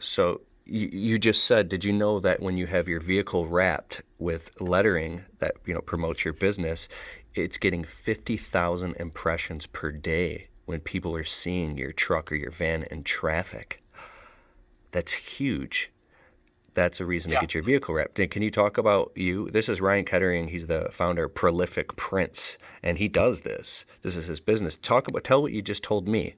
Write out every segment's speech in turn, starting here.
So you just said, did you know that when you have your vehicle wrapped with lettering that promotes your business, it's getting 50,000 impressions per day when people are seeing your truck or your van in traffic? That's huge. That's a reason to Yeah. get your vehicle wrapped. And can you talk about you? This is Ryan Kettering. He's the founder of Prolific Prints, and he does this. This is his business. Tell what you just told me.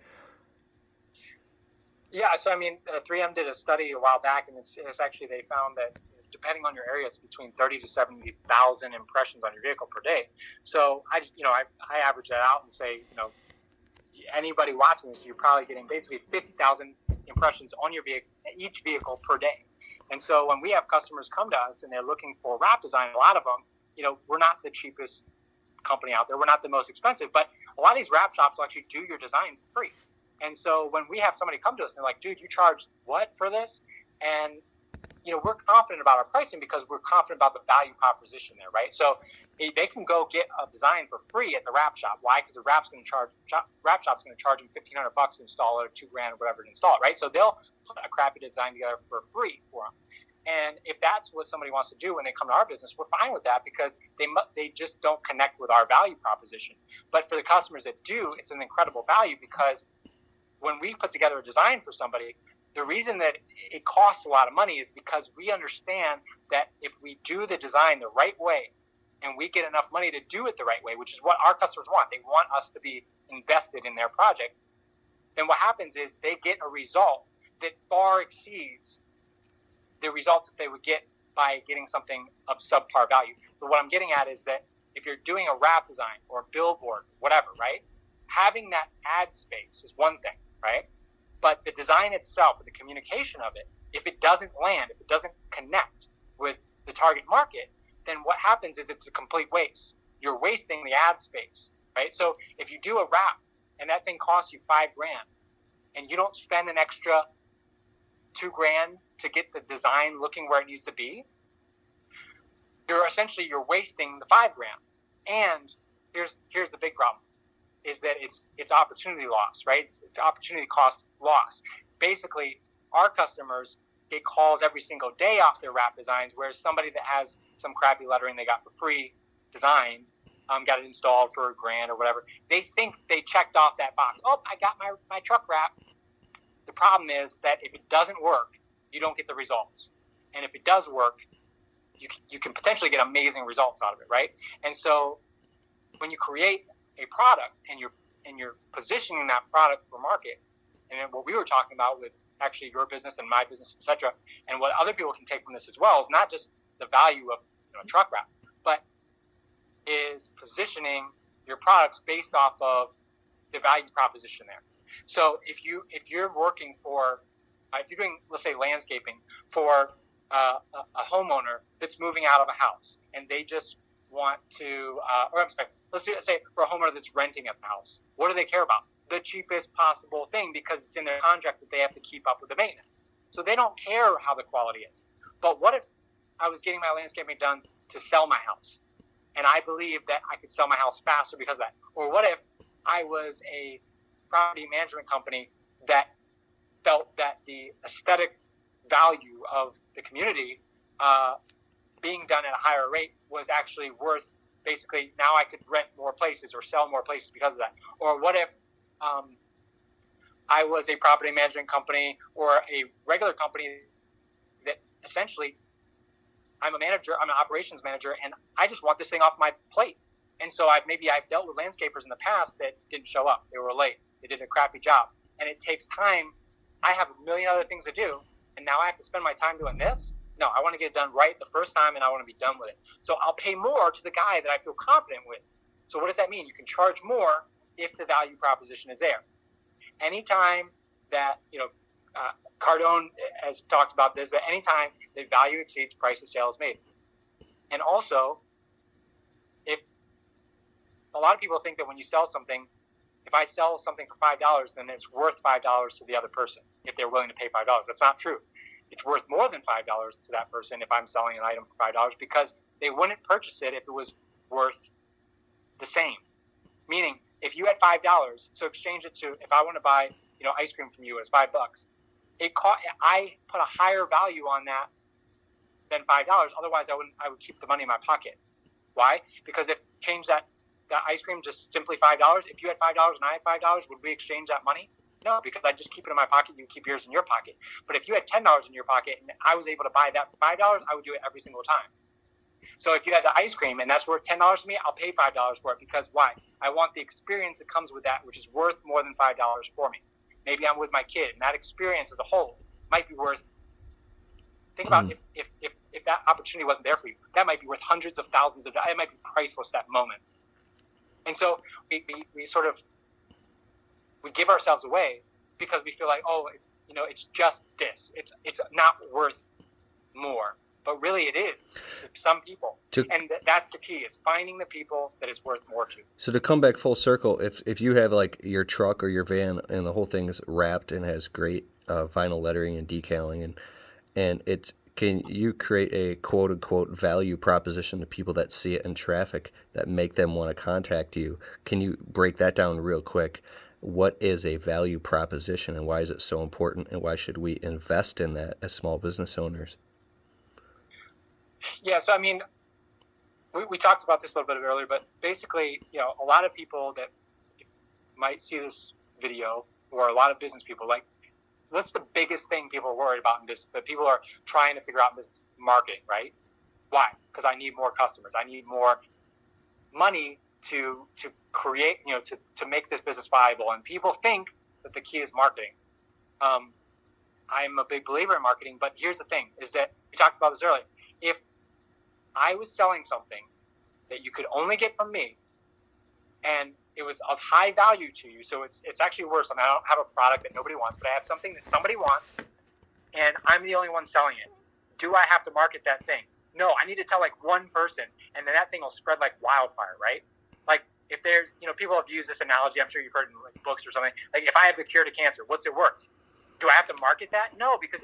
Yeah. So, I mean, 3M did a study a while back, and it's actually, they found that depending on your area, it's between 30 to 70,000 impressions on your vehicle per day. So I average that out and say, anybody watching this, you're probably getting basically 50,000 impressions on your vehicle, each vehicle per day. And so when we have customers come to us and they're looking for wrap design, a lot of them, we're not the cheapest company out there. We're not the most expensive, but a lot of these wrap shops will actually do your design for free. And so when we have somebody come to us and they're like, dude, you charge what for this? And we're confident about our pricing because we're confident about the value proposition there, right? So they can go get a design for free at the wrap shop. Why? Because the wrap shop's going to charge them $1,500 to install it, or $2,000 or whatever to install it, right? So they'll put a crappy design together for free for them. And if that's what somebody wants to do when they come to our business, we're fine with that because they just don't connect with our value proposition. But for the customers that do, it's an incredible value because when we put together a design for somebody, the reason that it costs a lot of money is because we understand that if we do the design the right way and we get enough money to do it the right way, which is what our customers want, they want us to be invested in their project, then what happens is they get a result that far exceeds the results that they would get by getting something of subpar value. But what I'm getting at is that if you're doing a wrap design or a billboard, whatever, right? Having that ad space is one thing, right? But the design itself, the communication of it, if it doesn't land, if it doesn't connect with the target market, then what happens is it's a complete waste. You're wasting the ad space, right? So if you do a wrap and that thing costs you $5,000 and you don't spend an extra $2,000 to get the design looking where it needs to be, you're wasting the $5,000. And here's the big problem is that it's opportunity loss, right? It's opportunity cost loss. Basically, our customers get calls every single day off their wrap designs, whereas somebody that has some crappy lettering they got for free design, got it installed for $1,000 or whatever, they think they checked off that box. Oh, I got my truck wrap. The problem is that if it doesn't work, you don't get the results. And if it does work, you can potentially get amazing results out of it, right? And so when you create a product and you're positioning that product for market, and what we were talking about with actually your business and my business, etc., and what other people can take from this as well is not just the value of a truck wrap, but is positioning your products based off of the value proposition there. So if you're working for if you're doing, let's say, landscaping for a homeowner that's moving out of a house and they just want to, or I'm sorry, let's say for a homeowner that's renting a house, what do they care about? The cheapest possible thing because it's in their contract that they have to keep up with the maintenance. So they don't care how the quality is. But what if I was getting my landscaping done to sell my house? And I believe that I could sell my house faster because of that. Or what if I was a property management company that felt that the aesthetic value of the community being done at a higher rate was actually worth, basically now I could rent more places or sell more places because of that. Or what if I was a property management company or a regular company that essentially I'm a manager, I'm an operations manager, and I just want this thing off my plate. And so I've dealt with landscapers in the past that didn't show up. They were late. They did a crappy job. And it takes time. I have a million other things to do, and now I have to spend my time doing this. No, I want to get it done right the first time, and I want to be done with it. So I'll pay more to the guy that I feel confident with. So what does that mean? You can charge more if the value proposition is there. Anytime that, Cardone has talked about this, but anytime the value exceeds price of sale is made. And also, if a lot of people think that when you sell something, if I sell something for $5, then it's worth $5 to the other person if they're willing to pay $5. That's not true. It's worth more than $5 to that person if I'm selling an item for $5 because they wouldn't purchase it if it was worth the same. Meaning, if you had $5, so exchange it to, if I want to buy, ice cream from you, it's $5. I put a higher value on that than $5. Otherwise, I would keep the money in my pocket. Why? Because if change that ice cream just simply $5, if you had $5 and I had $5, would we exchange that money? No, because I just keep it in my pocket. You keep yours in your pocket. But if you had $10 in your pocket and I was able to buy that for $5, I would do it every single time. So if you had the ice cream and that's worth $10 to me, I'll pay $5 for it, because why? I want the experience that comes with that, which is worth more than $5 for me. Maybe I'm with my kid, and that experience as a whole might be worth. Think about if that opportunity wasn't there for you, that might be worth hundreds of thousands of dollars. It might be priceless, that moment. And so we sort of we give ourselves away because we feel like, oh, it's just this. It's not worth more. But really it is to some people. And that's the key, is finding the people that it's worth more to. So to come back full circle, if you have like your truck or your van and the whole thing is wrapped and has great vinyl lettering and decaling, and can you create a quote unquote value proposition to people that see it in traffic that make them want to contact you? Can you break that down real quick? What is a value proposition and why is it so important, and why should we invest in that as small business owners? Yeah, so I mean, we talked about this a little bit earlier, but basically, a lot of people that might see this video, or a lot of business people, like, what's the biggest thing people are worried about in business that people are trying to figure out in business? Marketing, right? Why? Because I need more customers. I need more money to create, to make this business viable. And people think that the key is marketing. I'm a big believer in marketing, but here's the thing, is that we talked about this earlier. If I was selling something that you could only get from me, and it was of high value to you, so it's actually worse. I mean, I don't have a product that nobody wants, but I have something that somebody wants, and I'm the only one selling it. Do I have to market that thing? No, I need to tell like one person, and then that thing will spread like wildfire, right? Like if there's, people have used this analogy, I'm sure you've heard in like books or something. Like if I have the cure to cancer, what's it worth? Do I have to market that? No, because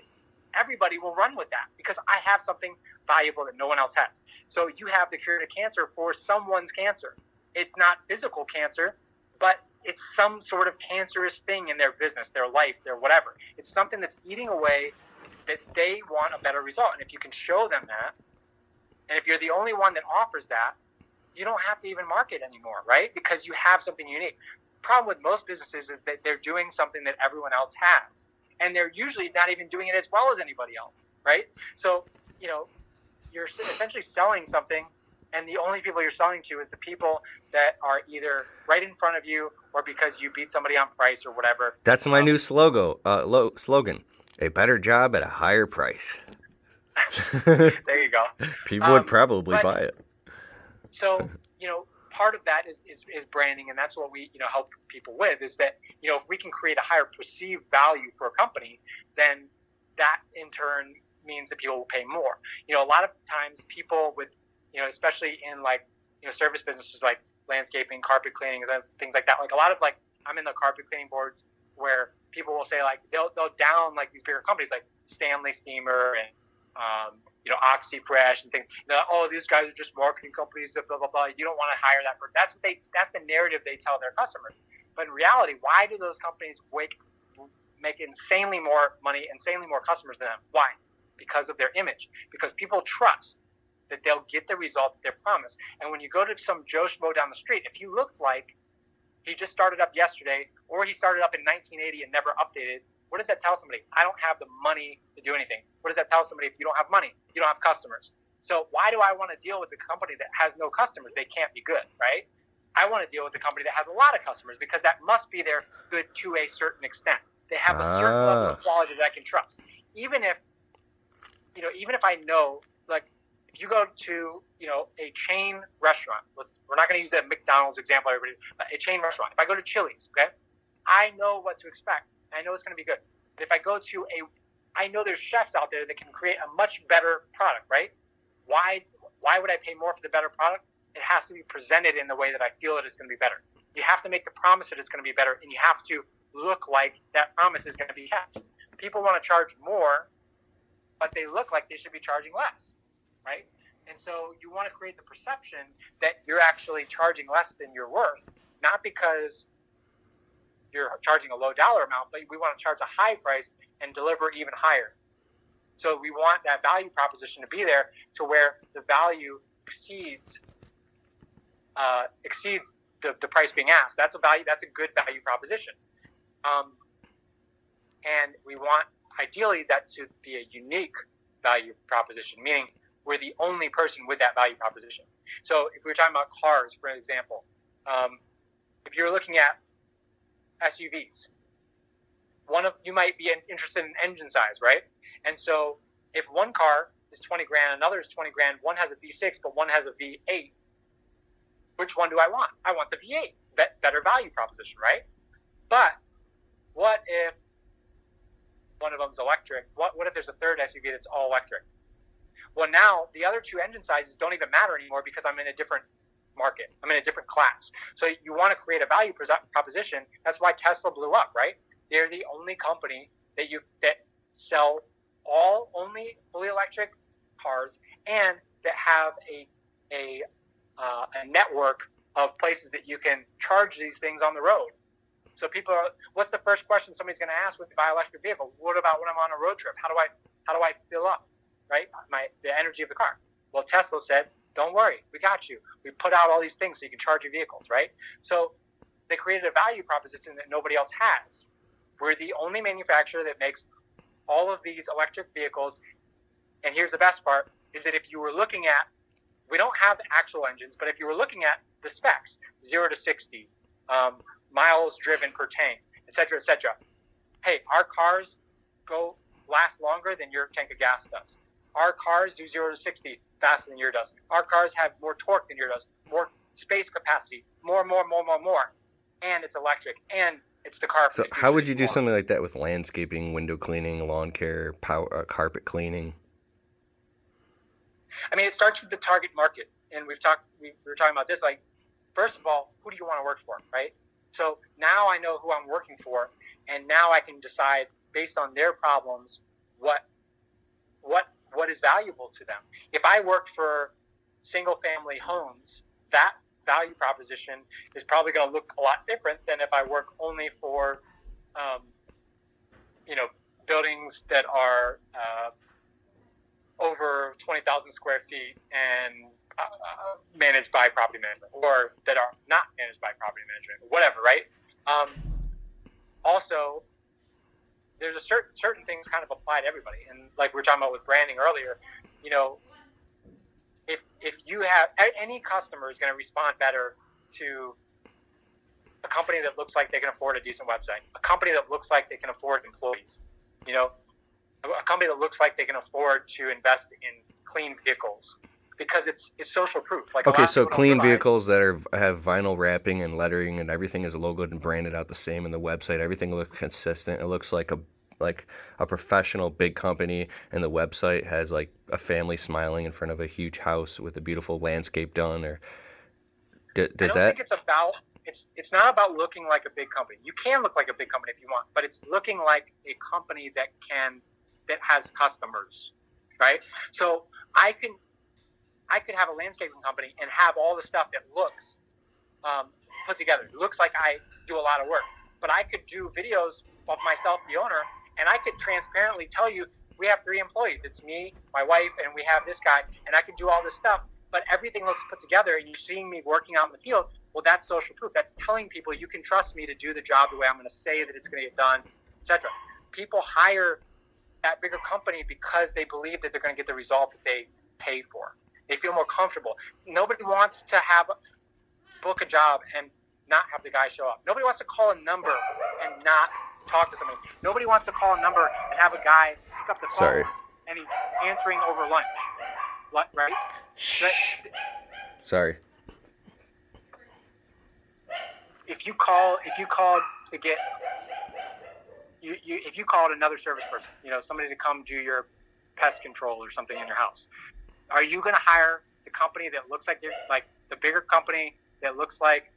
everybody will run with that, because I have something valuable that no one else has. So you have the cure to cancer for someone's cancer. It's not physical cancer, but it's some sort of cancerous thing in their business, their life, their whatever. It's something that's eating away that they want a better result. And if you can show them that, and if you're the only one that offers that, you don't have to even market anymore, right? Because you have something unique. The problem with most businesses is that they're doing something that everyone else has, and they're usually not even doing it as well as anybody else, right? So, you're essentially selling something, and the only people you're selling to is the people that are either right in front of you or because you beat somebody on price or whatever. That's my new slogan. A better job at a higher price. There you go. People would probably buy it. So, part of that is branding, and that's what we help people with, is that if we can create a higher perceived value for a company, then that in turn means that people will pay more. A lot of times people with especially in like service businesses like landscaping, carpet cleaning, things like that. Like a lot of like, I'm in the carpet cleaning boards where people will say like they'll down like these bigger companies like Stanley Steamer and OxyFresh and things. Oh, these guys are just marketing companies, blah blah blah. You don't want to hire that person. That's the narrative they tell their customers. But in reality, why do those companies make insanely more money, insanely more customers than them? Why? Because of their image. Because people trust that they'll get the result that they're promised. And when you go to some Joe Schmo down the street, if you looked like he just started up yesterday, or he started up in 1980 and never updated, what does that tell somebody? I don't have the money to do anything. What does that tell somebody? If you don't have money, you don't have customers. So why do I want to deal with a company that has no customers? They can't be good, right? I want to deal with a company that has a lot of customers, because that must be their good to a certain extent. They have a certain level of quality that I can trust. Even if I know, like, if you go to, a chain restaurant, we're not going to use that McDonald's example, everybody, but a chain restaurant. If I go to Chili's, okay, I know what to expect. I know it's going to be good. But if I go to I know there's chefs out there that can create a much better product, right? Why would I pay more for the better product? It has to be presented in the way that I feel that it's going to be better. You have to make the promise that it's going to be better, and you have to look like that promise is going to be kept. People want to charge more, but they look like they should be charging less, right? And so you want to create the perception that you're actually charging less than you're worth, not because you're charging a low dollar amount, but we want to charge a high price and deliver even higher. So we want that value proposition to be there to where the value exceeds the price being asked. That's a value. That's a good value proposition. And we want ideally that to be a unique value proposition, meaning we're the only person with that value proposition. So if we're talking about cars, for example, if you're looking at SUVs, you might be interested in engine size, right? And so if one car is 20 grand, another is 20 grand, one has a V6, but one has a V8, which one do I want? I want the V8, better value proposition, right? But what if one of them's electric? What if there's a third SUV that's all electric? Well, now the other two engine sizes don't even matter anymore because I'm in a different market. I'm in a different class. So you want to create a value proposition. That's why Tesla blew up, right? They're the only company that sell only fully electric cars and that have a network of places that you can charge these things on the road. So what's the first question somebody's going to ask when they buy an electric vehicle? What about when I'm on a road trip? How do I fill up, right? The energy of the car. Well, Tesla said, don't worry, we got you. We put out all these things so you can charge your vehicles, right? So they created a value proposition that nobody else has. We're the only manufacturer that makes all of these electric vehicles. And here's the best part, is that if you were looking at, we don't have actual engines, but if you were looking at the specs, 0 to 60, miles driven per tank, et cetera, hey, our cars last longer than your tank of gas does. Our cars do 0 to 60 faster than your does. Our cars have more torque than your does, more space capacity, more. And it's electric, and it's the car. So how would you do something like that with landscaping, window cleaning, lawn care, carpet cleaning? I mean, it starts with the target market, and we were talking about this. Like, first of all, who do you want to work for, right? So now I know who I'm working for, and now I can decide based on their problems what is valuable to them. If I work for single-family homes, that value proposition is probably going to look a lot different than if I work only for, buildings that are over 20,000 square feet and managed by property management, or that are not managed by property management, whatever, right? Also, there's a certain things kind of apply to everybody, and like we were talking about with branding earlier, if you have any customer is going to respond better to a company that looks like they can afford a decent website, a company that looks like they can afford employees, a company that looks like they can afford to invest in clean vehicles, because it's social proof. Like, okay, so clean vehicles that have vinyl wrapping and lettering and everything is logoed and branded out the same in the website. Everything looks consistent. It looks like a professional big company, and the website has like a family smiling in front of a huge house with a beautiful landscape done. Or I don't think it's about. It's not about looking like a big company. You can look like a big company if you want, but it's looking like a company that has customers, right? So I could have a landscaping company and have all the stuff that looks put together. It looks like I do a lot of work, but I could do videos of myself, the owner, and I could transparently tell you, we have 3 employees. It's me, my wife, and we have this guy, and I can do all this stuff, but everything looks put together, and you're seeing me working out in the field. Well, that's social proof. That's telling people you can trust me to do the job the way I'm going to say that it's going to get done, etc. People hire that bigger company because they believe that they're going to get the result that they pay for. They feel more comfortable. Nobody wants to book a job and not have the guy show up. Nobody wants to call a number and not talk to somebody. Nobody wants to call a number and have a guy pick up the phone and he's answering over lunch, right? Sorry. If you called to get if you called another service person, somebody to come do your pest control or something in your house, are you going to hire the company that looks like they're like the bigger company that looks like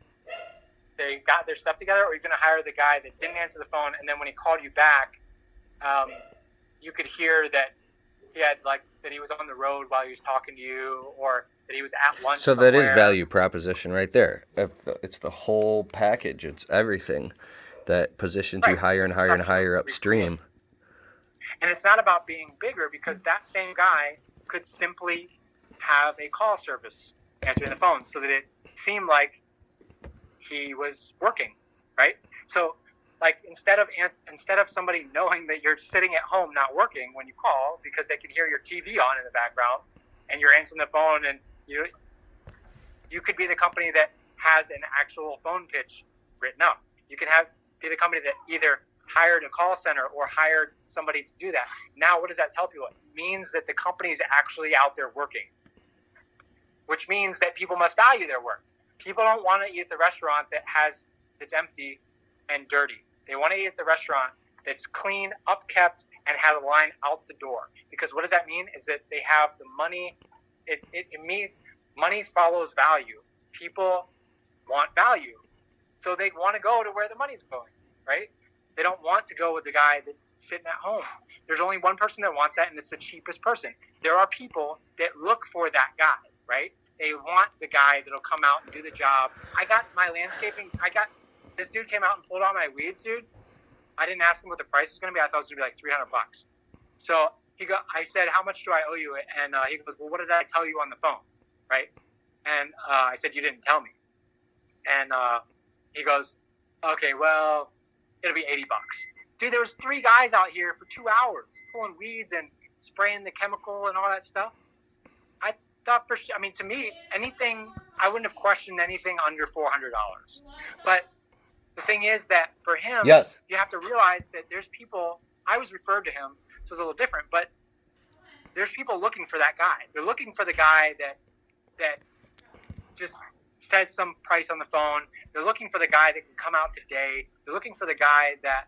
they got their stuff together, or are you going to hire the guy that didn't answer the phone, and then when he called you back, you could hear that he had that he was on the road while he was talking to you, or that he was at lunch So somewhere. that is value proposition right there. It's the whole package. It's everything that positions you higher and higher and higher upstream. And it's not about being bigger, because that same guy could simply have a call service answering the phone so that it seemed like he was working, right? So like instead of somebody knowing that you're sitting at home not working when you call, because they can hear your TV on in the background and you're answering the phone, and you could be the company that has an actual phone pitch written up. You can be the company that either hired a call center or hired somebody to do that. Now, what does that tell people? It means that the company's actually out there working, which means that people must value their work. People don't want to eat at the restaurant that's empty and dirty. They want to eat at the restaurant that's clean, upkept, and has a line out the door. Because what does that mean? Is that they have the money. It means money follows value. People want value, so they want to go to where the money's going, right? They don't want to go with the guy that's sitting at home. There's only one person that wants that, and it's the cheapest person. There are people that look for that guy, right? They want the guy that'll come out and do the job. I got my landscaping. This dude came out and pulled all my weeds, dude. I didn't ask him what the price was going to be. I thought it was going to be like $300. So I said, how much do I owe you? And he goes, well, what did I tell you on the phone, right? And I said, you didn't tell me. And he goes, okay, well, it'll be $80. Dude, there was 3 guys out here for 2 hours pulling weeds and spraying the chemical and all that stuff. I thought to me, anything, I wouldn't have questioned anything under $400. But the thing is that for him, Yes. You have to realize that there's people, I was referred to him, so it's a little different, but there's people looking for that guy. They're looking for the guy that just says some price on the phone. They're looking for the guy that can come out today. They're looking for the guy that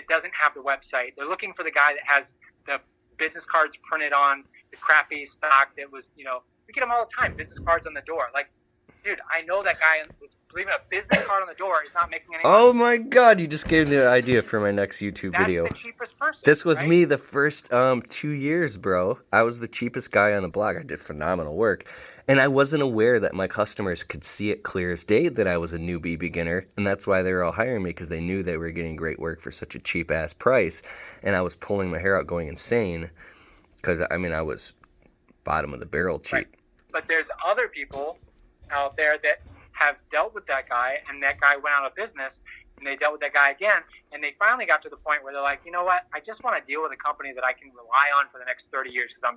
doesn't have the website. They're looking for the guy that has the business cards printed on the crappy stock that was, we get them all the time, business cards on the door. Like, dude, I know that guy was leaving a business card on the door is not making any money. Oh my God, you just gave me the idea for my next YouTube video. That's the cheapest person. This was right? me the first 2 years, bro. I was the cheapest guy on the block. I did phenomenal work. And I wasn't aware that my customers could see it clear as day that I was a newbie beginner. And that's why they were all hiring me, because they knew they were getting great work for such a cheap-ass price. And I was pulling my hair out going insane because, I was bottom of the barrel cheap. Right. But there's other people out there that have dealt with that guy, and that guy went out of business, and they dealt with that guy again, and they finally got to the point where they're like, you know what, I just want to deal with a company that I can rely on for the next 30 years, because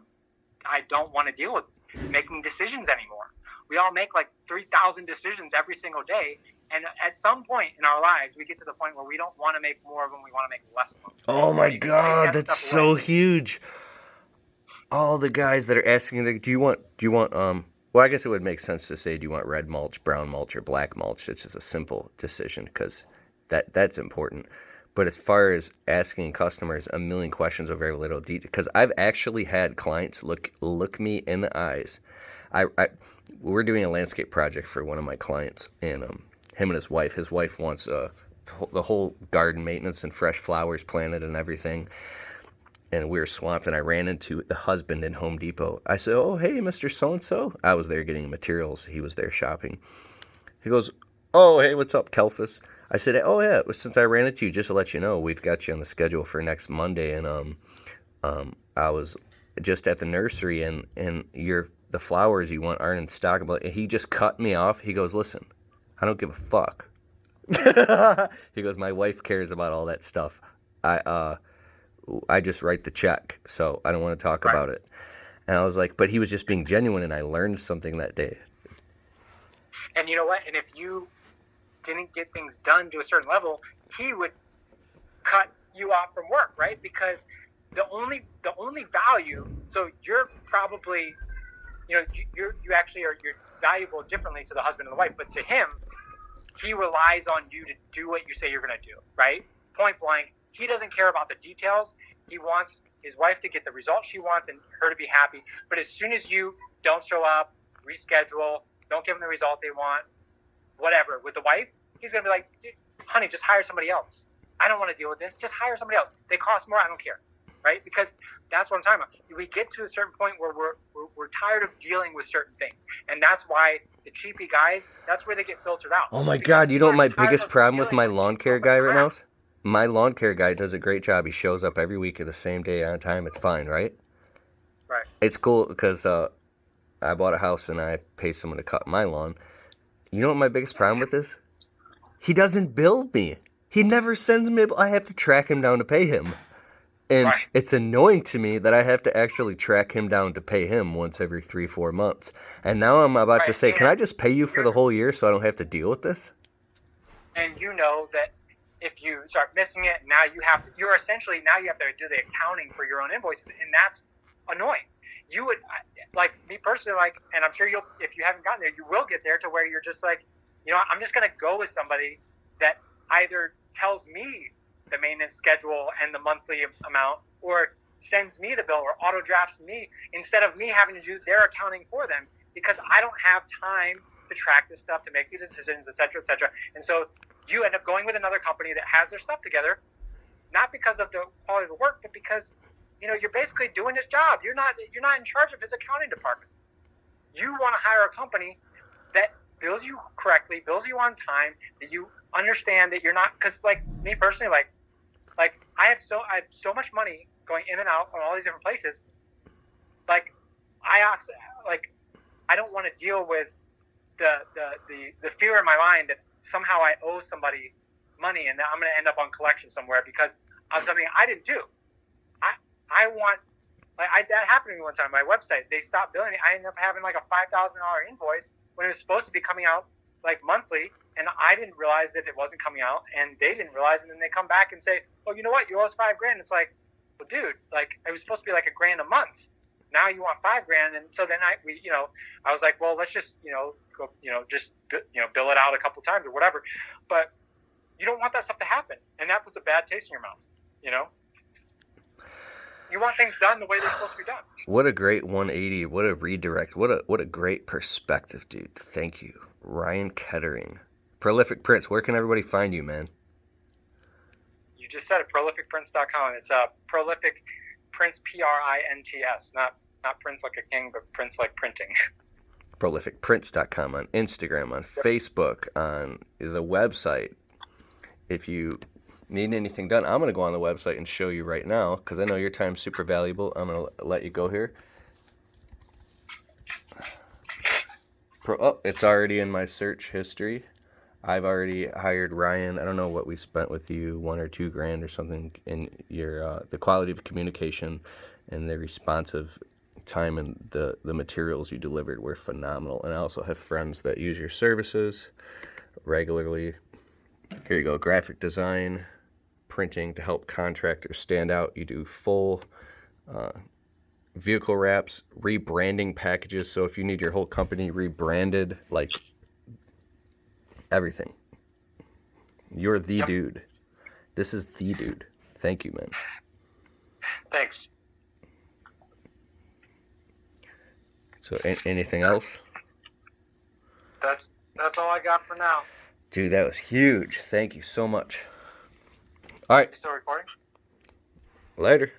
I don't want to deal with making decisions anymore. We all make like 3,000 decisions every single day, and at some point in our lives, we get to the point where we don't want to make more of them, we want to make less of them. Oh my God, that's so huge. All the guys that are asking, do you want, well, I guess it would make sense to say, do you want red mulch, brown mulch, or black mulch? It's just a simple decision, because that's important. But as far as asking customers a million questions of very little detail, because I've actually had clients look me in the eyes. We're doing a landscape project for one of my clients, and him and his wife wants the whole garden maintenance and fresh flowers planted and everything. And we were swamped, and I ran into the husband in Home Depot. I said, oh, hey, Mr. So-and-so. I was there getting materials. He was there shopping. He goes, oh, hey, what's up, Kelfus? I said, oh, yeah, since I ran into you, just to let you know, we've got you on the schedule for next Monday. And I was just at the nursery, and the flowers you want aren't in stock. But he just cut me off. He goes, listen, I don't give a fuck. He goes, my wife cares about all that stuff. I just write the check, so I don't want to talk about it. And I was like, but he was just being genuine, and I learned something that day. And you know what? And if you didn't get things done to a certain level, he would cut you off from work, right? Because the only value, so you're probably, you're valuable differently to the husband and the wife, but to him, he relies on you to do what you say you're going to do, right? Point blank. He doesn't care about the details. He wants his wife to get the result she wants and her to be happy. But as soon as you don't show up, reschedule, don't give them the result they want, whatever, with the wife, he's going to be like, honey, just hire somebody else. I don't want to deal with this. Just hire somebody else. They cost more. I don't care, right? Because that's what I'm talking about. We get to a certain point where we're tired of dealing with certain things. And that's why the cheapy guys, that's where they get filtered out. Oh, my God. You know what my biggest problem with my lawn care guy right now is? My lawn care guy does a great job. He shows up every week at the same day on time. It's fine, right? Right. It's cool because I bought a house and I pay someone to cut my lawn. You know what my biggest problem with this? He doesn't bill me. He never sends me. I have to track him down to pay him. And Right. it's annoying to me that I have to actually track him down to pay him once every 3-4 months. And now I'm about to Right. say, can I And just pay you for the whole year so I don't have to deal with this? you know that if you start missing it, now you have to. You're essentially now you have to do the accounting for your own invoices, and that's annoying. You would like me personally, like, and I'm sure you'll. If you haven't gotten there, you will get there to where you're just like, I'm just gonna go with somebody that either tells me the maintenance schedule and the monthly amount, or sends me the bill, or auto drafts me instead of me having to do their accounting for them, because I don't have time to track this stuff, to make the decisions, et cetera, et cetera. And so you end up going with another company that has their stuff together, not because of the quality of the work, but because you're basically doing his job. You're not in charge of his accounting department. You want to hire a company that bills you correctly, bills you on time, that you understand that you're not, because like me personally, like I have so much money going in and out on all these different places. Like I don't want to deal with the fear in my mind that somehow I owe somebody money and that I'm going to end up on collection somewhere because of something I didn't do. I want, that happened to me one time. My website, they stopped billing me. I ended up having like a $5,000 invoice when it was supposed to be coming out like monthly, and I didn't realize that it wasn't coming out, and they didn't realize, and then they come back and say, "Oh, you know what? You owe us $5,000." It's like, well, dude, like it was supposed to be like $1,000 a month. Now you want $5,000, and so then I was like, well, let's just go, just bill it out a couple times or whatever. But you don't want that stuff to happen, and that puts a bad taste in your mouth. You want things done the way they're supposed to be done. What a great 180. What a redirect. What a great perspective, dude. Thank you. Ryan Kettering. Prolific Prince. Where can everybody find you, man? You just said it, prolificprince.com. It's prolific Prince, Prints, not Prince like a king, but Prince like printing. Prolificprince.com on Instagram, on Facebook, on the website. If you need anything done, I'm going to go on the website and show you right now because I know your time's super valuable. I'm going to let you go here. It's already in my search history. I've already hired Ryan. I don't know what we spent with you, $1 or $2 grand or something, in your the quality of communication and the responsive time, and the materials you delivered were phenomenal. And I also have friends that use your services regularly. Here you go, graphic design, printing to help contractors stand out. You do full vehicle wraps, rebranding packages. So if you need your whole company rebranded, like everything, you're the dude. This is the dude. Thank you, man. Thanks. So anything else? That's all I got for now. Dude, that was huge. Thank you so much. All right. You still recording? Later.